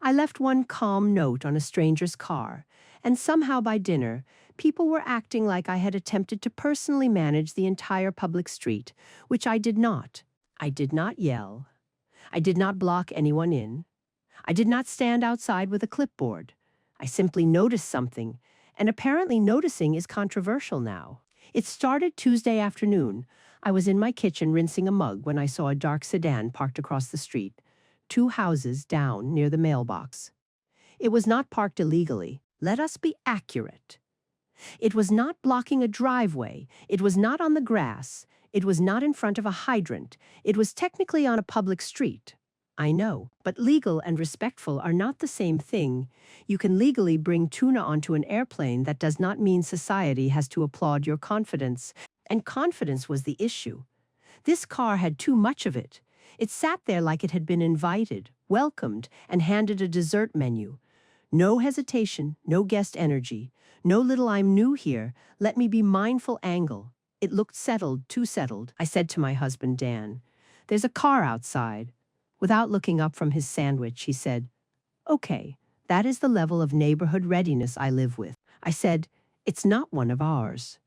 I left one calm note on a stranger's car, and somehow by dinner, people were acting like I had attempted to personally manage the entire public street, which I did not. I did not yell. I did not block anyone in. I did not stand outside with a clipboard. I simply noticed something, and apparently noticing is controversial now. It started Tuesday afternoon. I was in my kitchen rinsing a mug when I saw a dark sedan parked across the street, 2 houses down near the mailbox. It was not parked illegally. Let us be accurate. It was not blocking a driveway. It was not on the grass. It was not in front of a hydrant. It was technically on a public street. I know, but legal and respectful are not the same thing. You can legally bring tuna onto an airplane. That does not mean society has to applaud your confidence. And confidence was the issue. This car had too much of it. It sat there like it had been invited, welcomed, and handed a dessert menu. No hesitation, no guest energy, no little "I'm new here, let me be mindful" angle. It looked settled, too settled. I said to my husband, Dan, "There's a car outside." Without looking up from his sandwich, he said, "Okay, that is the level of neighborhood readiness I live with." I said, "It's not one of ours."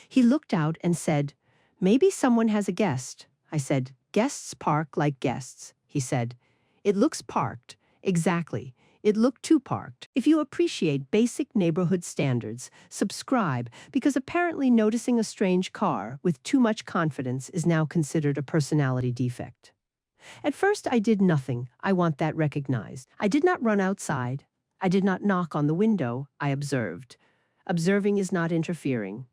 He looked out and said, "Maybe someone has a guest." I said, "Guests park like guests." He said, "It looks parked." Exactly. It looked too parked. If you appreciate basic neighborhood standards, subscribe, because apparently noticing a strange car with too much confidence is now considered a personality defect. At first, I did nothing. I want that recognized. I did not run outside. I did not knock on the window. I observed. Observing is not interfering.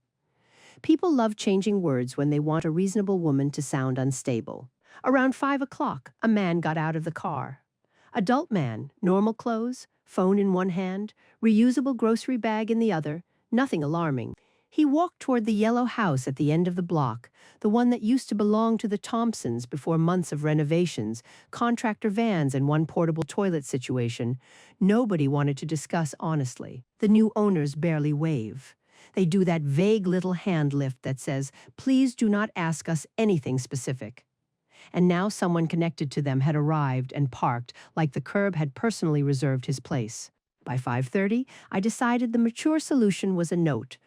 People love changing words when they want a reasonable woman to sound unstable. Around 5 o'clock, a man got out of the car. Adult man, normal clothes, phone in one hand, reusable grocery bag in the other, nothing alarming. He walked toward the yellow house at the end of the block, the one that used to belong to the Thompsons before months of renovations, contractor vans, and one portable toilet situation. Nobody wanted to discuss honestly. The new owners barely wave. They do that vague little hand lift that says, "Please do not ask us anything specific." And now someone connected to them had arrived and parked like the curb had personally reserved his place. By 5:30, I decided the mature solution was a note.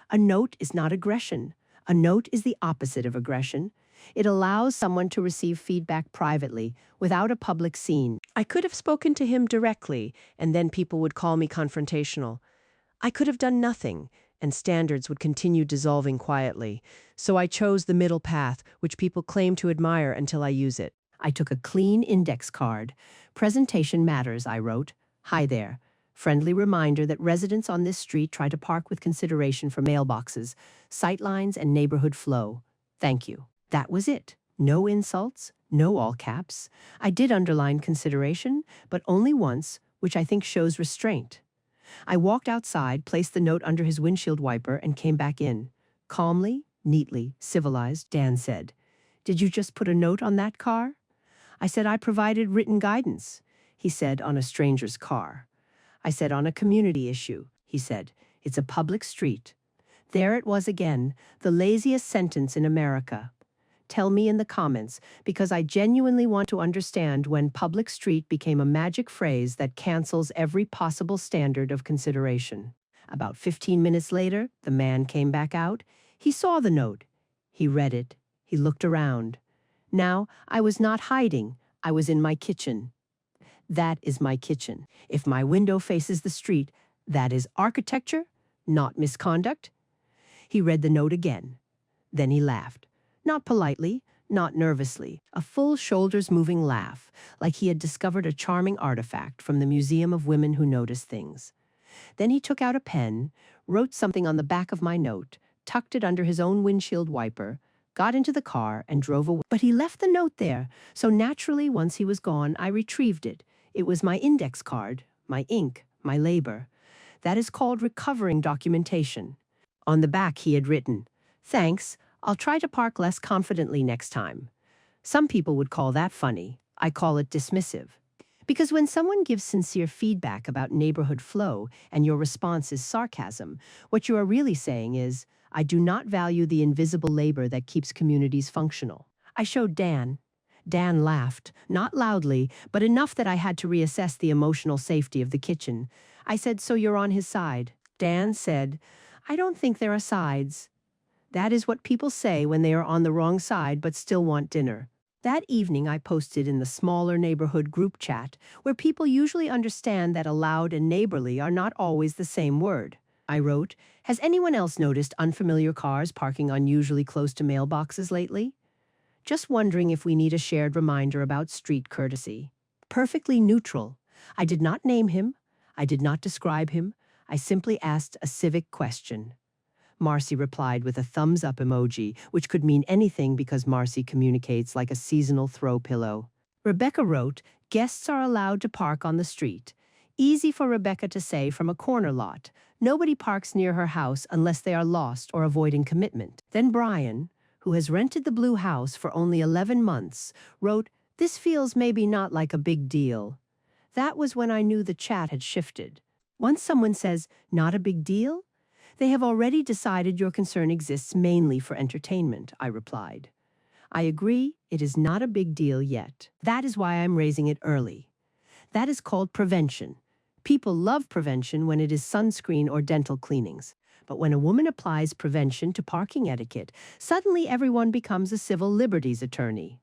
A note is not aggression. A note is the opposite of aggression. It allows someone to receive feedback privately, without a public scene. I could have spoken to him directly, and then people would call me confrontational. I could have done nothing, and standards would continue dissolving quietly. So I chose the middle path, which people claim to admire until I use it. I took a clean index card. "Presentation matters," I wrote. "Hi there. Friendly reminder that residents on this street try to park with consideration for mailboxes, sightlines, and neighborhood flow. Thank you." That was it. No insults, no all caps. I did underline consideration, but only once, which I think shows restraint. I walked outside, placed the note under his windshield wiper, and came back in. Calmly, neatly, civilized, Dan said, "Did you just put a note on that car?" I said, "I provided written guidance." He said, "On a stranger's car." I said, "On a community issue." He said, "It's a public street." There it was again, the laziest sentence in America. Tell me in the comments, because I genuinely want to understand when public street became a magic phrase that cancels every possible standard of consideration. About 15 minutes later, the man came back out. He saw the note. He read it. He looked around. Now, I was not hiding. I was in my kitchen. That is my kitchen. If my window faces the street, that is architecture, not misconduct. He read the note again. Then he laughed. Not politely, not nervously, a full shoulders-moving laugh, like he had discovered a charming artifact from the Museum of Women Who Notice Things. Then he took out a pen, wrote something on the back of my note, tucked it under his own windshield wiper, got into the car, and drove away. But he left the note there, so naturally, once he was gone, I retrieved it. It was my index card, my ink, my labor. That is called recovering documentation. On the back he had written, "Thanks, I'll try to park less confidently next time." Some people would call that funny. I call it dismissive. Because when someone gives sincere feedback about neighborhood flow and your response is sarcasm, what you are really saying is, "I do not value the invisible labor that keeps communities functional." I showed Dan. Dan laughed, not loudly, but enough that I had to reassess the emotional safety of the kitchen. I said, "So you're on his side?" Dan said, "I don't think there are sides. That is what people say when they are on the wrong side but still want dinner." That evening I posted in the smaller neighborhood group chat, where people usually understand that loud and neighborly are not always the same word. I wrote, "Has anyone else noticed unfamiliar cars parking unusually close to mailboxes lately? Just wondering if we need a shared reminder about street courtesy." Perfectly neutral. I did not name him. I did not describe him. I simply asked a civic question. Marcy replied with a thumbs-up emoji, which could mean anything because Marcy communicates like a seasonal throw pillow. Rebecca wrote, "Guests are allowed to park on the street. Easy for Rebecca to say from a corner lot. Nobody parks near her house unless they are lost or avoiding commitment." Then Brian, who has rented the blue house for only 11 months, wrote, "This feels maybe not like a big deal." That was when I knew the chat had shifted. Once someone says, "Not a big deal?" they have already decided your concern exists mainly for entertainment, I replied. I agree, it is not a big deal yet. That is why I'm raising it early. That is called prevention. People love prevention when it is sunscreen or dental cleanings. But when a woman applies prevention to parking etiquette, suddenly everyone becomes a civil liberties attorney.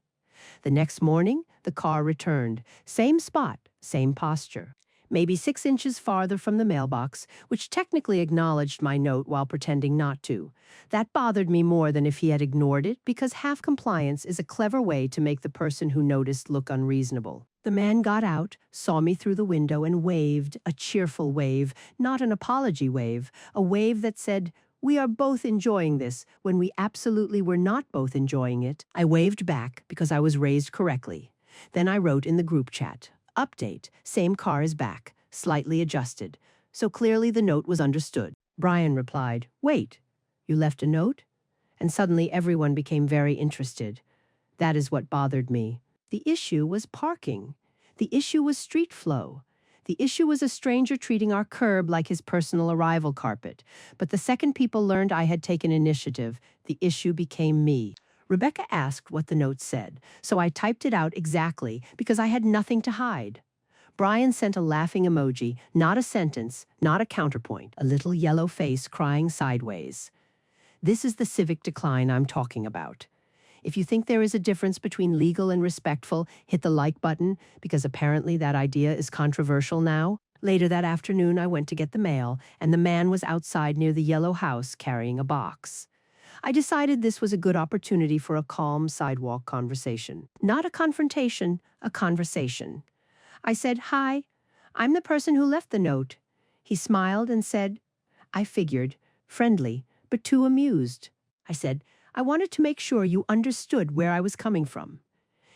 The next morning, the car returned. Same spot, same posture. Maybe 6 inches farther from the mailbox, which technically acknowledged my note while pretending not to. That bothered me more than if he had ignored it, because half compliance is a clever way to make the person who noticed look unreasonable. The man got out, saw me through the window, and waved, a cheerful wave, not an apology wave, a wave that said, "We are both enjoying this," when we absolutely were not both enjoying it. I waved back because I was raised correctly. Then I wrote in the group chat, "Update, same car is back, slightly adjusted." So clearly the note was understood. Brian replied, "Wait, you left a note?" And suddenly everyone became very interested. That is what bothered me. The issue was parking. The issue was street flow. The issue was a stranger treating our curb like his personal arrival carpet. But the second people learned I had taken initiative, the issue became me. Rebecca asked what the note said, so I typed it out exactly because I had nothing to hide. Brian sent a laughing emoji, not a sentence, not a counterpoint, a little yellow face crying sideways. This is the civic decline I'm talking about. If you think there is a difference between legal and respectful, hit the like button, because apparently that idea is controversial now. Later that afternoon, I went to get the mail, and the man was outside near the yellow house carrying a box. I decided this was a good opportunity for a calm sidewalk conversation. Not a confrontation, a conversation. I said, "Hi, I'm the person who left the note." He smiled and said, "I figured," friendly, but too amused. I said, "I wanted to make sure you understood where I was coming from."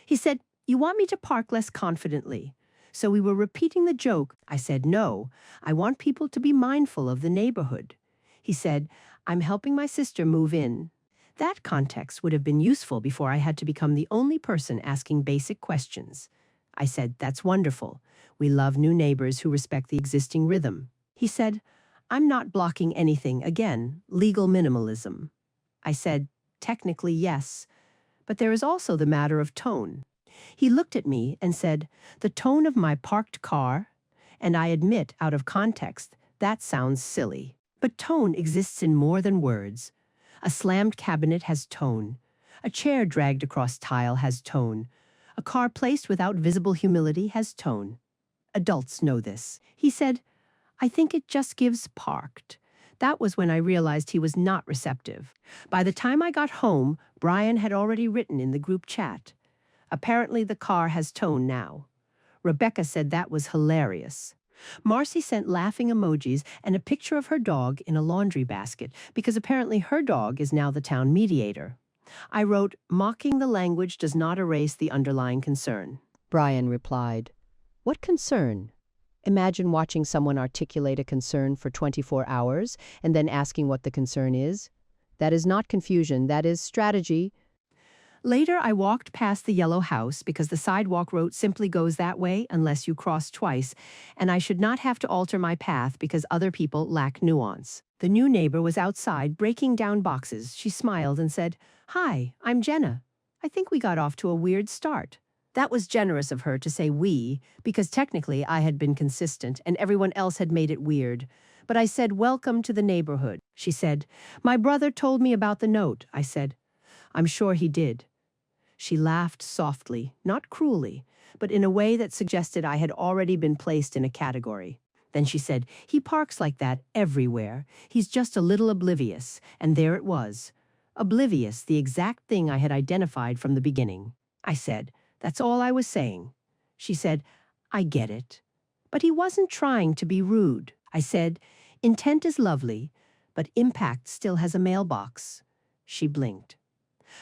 He said, "You want me to park less confidently." So we were repeating the joke. I said, "No, I want people to be mindful of the neighborhood." He said, "I'm helping my sister move in." That context would have been useful before I had to become the only person asking basic questions. I said, "That's wonderful. We love new neighbors who respect the existing rhythm." He said, "I'm not blocking anything, again, legal minimalism." I said, "Technically, yes, but there is also the matter of tone." He looked at me and said, "The tone of my parked car?" And I admit, out of context, that sounds silly. But tone exists in more than words. A slammed cabinet has tone. A chair dragged across tile has tone. A car placed without visible humility has tone. Adults know this. He said, "I think it just gives parked." That was when I realized he was not receptive. By the time I got home, Brian had already written in the group chat, "Apparently the car has tone now." Rebecca said that was hilarious. Marcy sent laughing emojis and a picture of her dog in a laundry basket because apparently her dog is now the town mediator. I wrote, "Mocking the language does not erase the underlying concern." Brian replied, "What concern?" Imagine watching someone articulate a concern for 24 hours and then asking what the concern is. That is not confusion, that is strategy. Later, I walked past the yellow house because the sidewalk route simply goes that way unless you cross twice, and I should not have to alter my path because other people lack nuance. The new neighbor was outside breaking down boxes. She smiled and said, "Hi, I'm Jenna." I think we got off to a weird start. That was generous of her to say we, because technically I had been consistent and everyone else had made it weird. But I said, welcome to the neighborhood. She said, my brother told me about the note. I said, I'm sure he did. She laughed softly, not cruelly, but in a way that suggested I had already been placed in a category. Then she said, he parks like that everywhere. He's just a little oblivious. And there it was. Oblivious, the exact thing I had identified from the beginning. I said, that's all I was saying. She said, I get it. But he wasn't trying to be rude. I said, intent is lovely, but impact still has a mailbox. She blinked.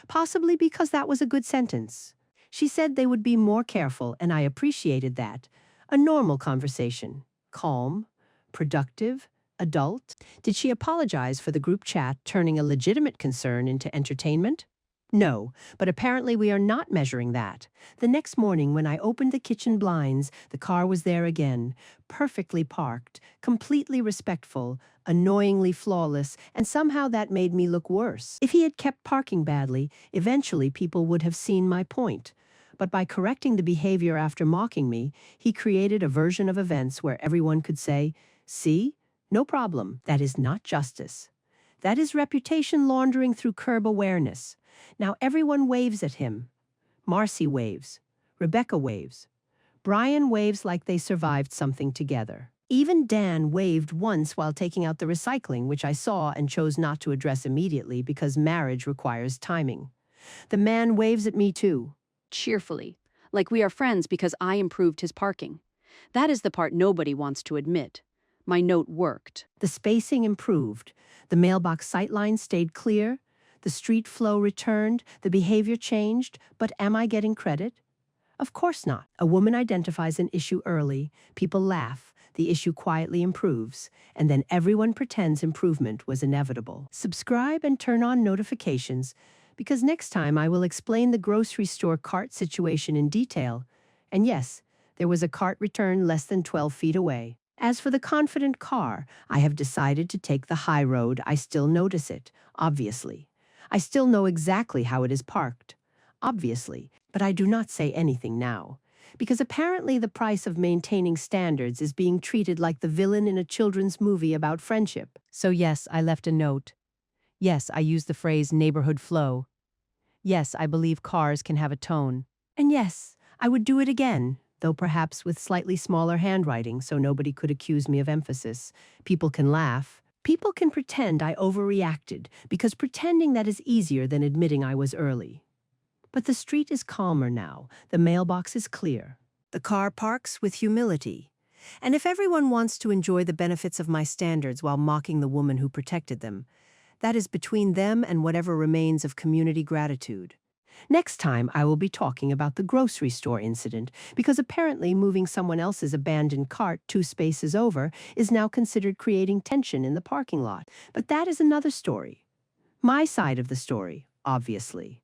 Possibly because that was a good sentence. She said they would be more careful, and I appreciated that. A normal conversation. Calm, productive, adult. Did she apologize for the group chat turning a legitimate concern into entertainment? No, but apparently we are not measuring that. The next morning when I opened the kitchen blinds, the car was there again, perfectly parked, completely respectful, annoyingly flawless, and somehow that made me look worse. If he had kept parking badly, eventually people would have seen my point. But by correcting the behavior after mocking me, he created a version of events where everyone could say, see? No problem. That is not justice. That is reputation laundering through curb awareness. Now everyone waves at him. Marcy waves. Rebecca waves. Brian waves like they survived something together. Even Dan waved once while taking out the recycling, which I saw and chose not to address immediately because marriage requires timing. The man waves at me too. Cheerfully, like we are friends because I improved his parking. That is the part nobody wants to admit. My note worked. The spacing improved. The mailbox sightline stayed clear. The street flow returned. The behavior changed. But am I getting credit? Of course not. A woman identifies an issue early. People laugh. The issue quietly improves. And then everyone pretends improvement was inevitable. Subscribe and turn on notifications, because next time I will explain the grocery store cart situation in detail. And yes, there was a cart return less than 12 feet away. As for the confident car, I have decided to take the high road. I still notice it, obviously. I still know exactly how it is parked, obviously, but I do not say anything now. Because apparently the price of maintaining standards is being treated like the villain in a children's movie about friendship. So yes, I left a note. Yes, I used the phrase neighborhood flow. Yes, I believe cars can have a tone. And yes, I would do it again, though perhaps with slightly smaller handwriting so nobody could accuse me of emphasis. People can laugh. People can pretend I overreacted, because pretending that is easier than admitting I was early. But the street is calmer now. The mailbox is clear. The car parks with humility. And if everyone wants to enjoy the benefits of my standards while mocking the woman who protected them, that is between them and whatever remains of community gratitude. Next time, I will be talking about the grocery store incident, because apparently moving someone else's abandoned cart 2 spaces over is now considered creating tension in the parking lot. But that is another story. My side of the story, obviously.